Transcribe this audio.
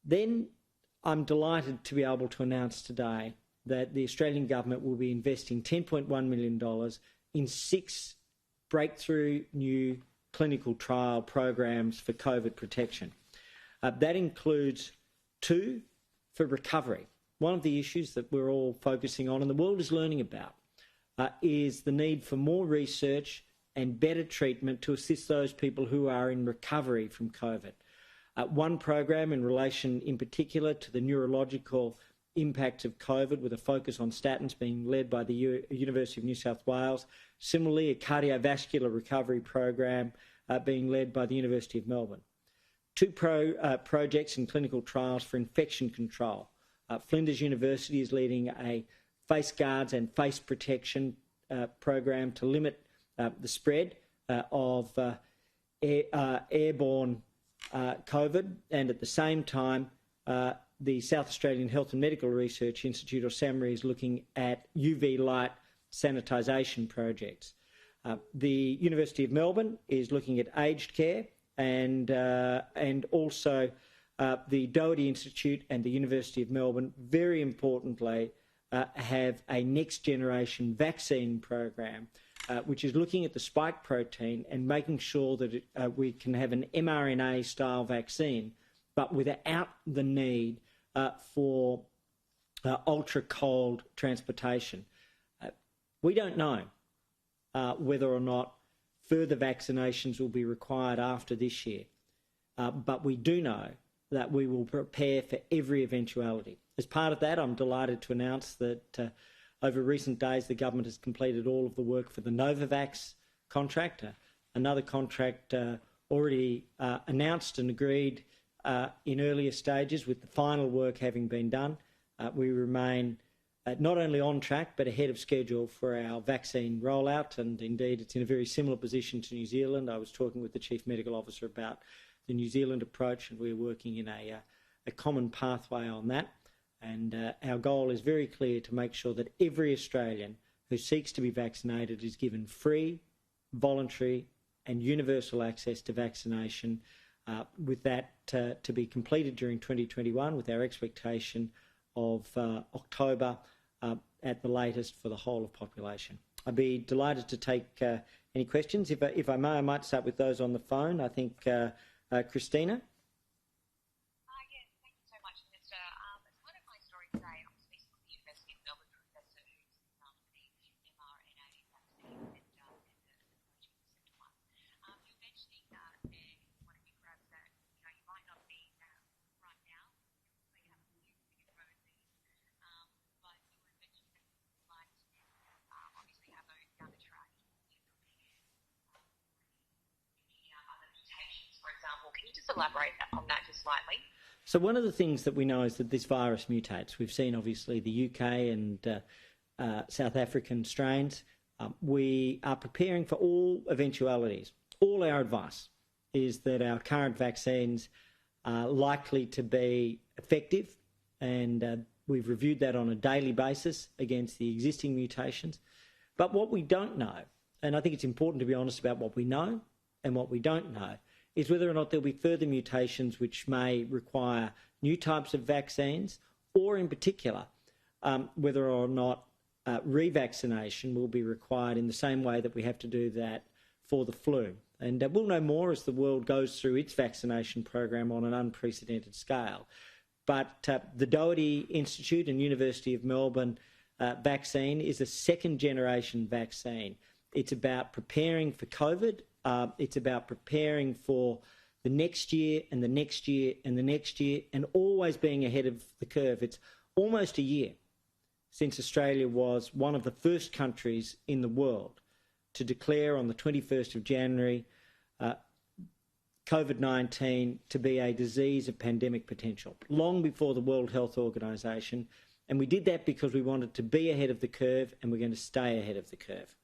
Then I'm delighted to be able to announce today that the Australian government will be investing $10.1 million in 6 breakthrough new clinical trial programs for COVID protection. That includes 2 for recovery. One of the issues that we're all focusing on and the world is learning about is the need for more research and better treatment to assist those people who are in recovery from COVID. One program in relation in particular to the neurological impacts of COVID with a focus on statins being led by the University of New South Wales. Similarly, a cardiovascular recovery program being led by the University of Melbourne. 2 projects in clinical trials for infection control. Flinders University is leading a face guards and face protection program to limit the spread of airborne COVID, and at the same time the South Australian Health and Medical Research Institute, or SAMRI, is looking at UV light sanitisation projects. The University of Melbourne is looking at aged care, and also the Doherty Institute and the University of Melbourne, very importantly, have a next generation vaccine program which is looking at the spike protein and making sure that we can have an mRNA style vaccine, but without the need for ultra cold transportation. We don't know whether or not further vaccinations will be required after this year, but we do know that we will prepare for every eventuality. As part of that, I'm delighted to announce that over recent days the government has completed all of the work for the Novavax contract, another contract already announced and agreed in earlier stages, with the final work having been done. We remain not only on track but ahead of schedule for our vaccine rollout, and indeed it's in a very similar position to New Zealand. I was talking with the Chief Medical Officer about the New Zealand approach, and we're working in a common pathway on that. And our goal is very clear, to make sure that every Australian who seeks to be vaccinated is given free, voluntary and universal access to vaccination, with that to be completed during 2021, with our expectation of October at the latest for the whole of population. I'd be delighted to take any questions. If I may, I might start with those on the phone. I think Christina. Yes, thank you so much, Minister. As part of my story today, I'm speaking with the University of Melbourne professor who's the mRNA vaccine and the emerging second one. You're mentioning that in one of your grabs that you might not be right now, so you have a few exposures, but you were mentioning that you would like to obviously have those down the track to prepare any other mutations, for example. Can you just elaborate on that just slightly? So one of the things that we know is that this virus mutates. We've seen obviously the UK and South African strains. We are preparing for all eventualities. All our advice is that our current vaccines are likely to be effective, and we've reviewed that on a daily basis against the existing mutations. But what we don't know, and I think it's important to be honest about what we know and what we don't know, is whether or not there'll be further mutations which may require new types of vaccines, or in particular, whether or not revaccination will be required in the same way that we have to do that for the flu. And we'll know more as the world goes through its vaccination program on an unprecedented scale. But the Doherty Institute and University of Melbourne vaccine is a second-generation vaccine. It's about preparing for COVID. It's about preparing for the next year and the next year and the next year, and always being ahead of the curve. It's almost a year since Australia was one of the first countries in the world to declare on the 21st of January COVID-19 to be a disease of pandemic potential, long before the World Health Organization. And we did that because we wanted to be ahead of the curve, and we're going to stay ahead of the curve.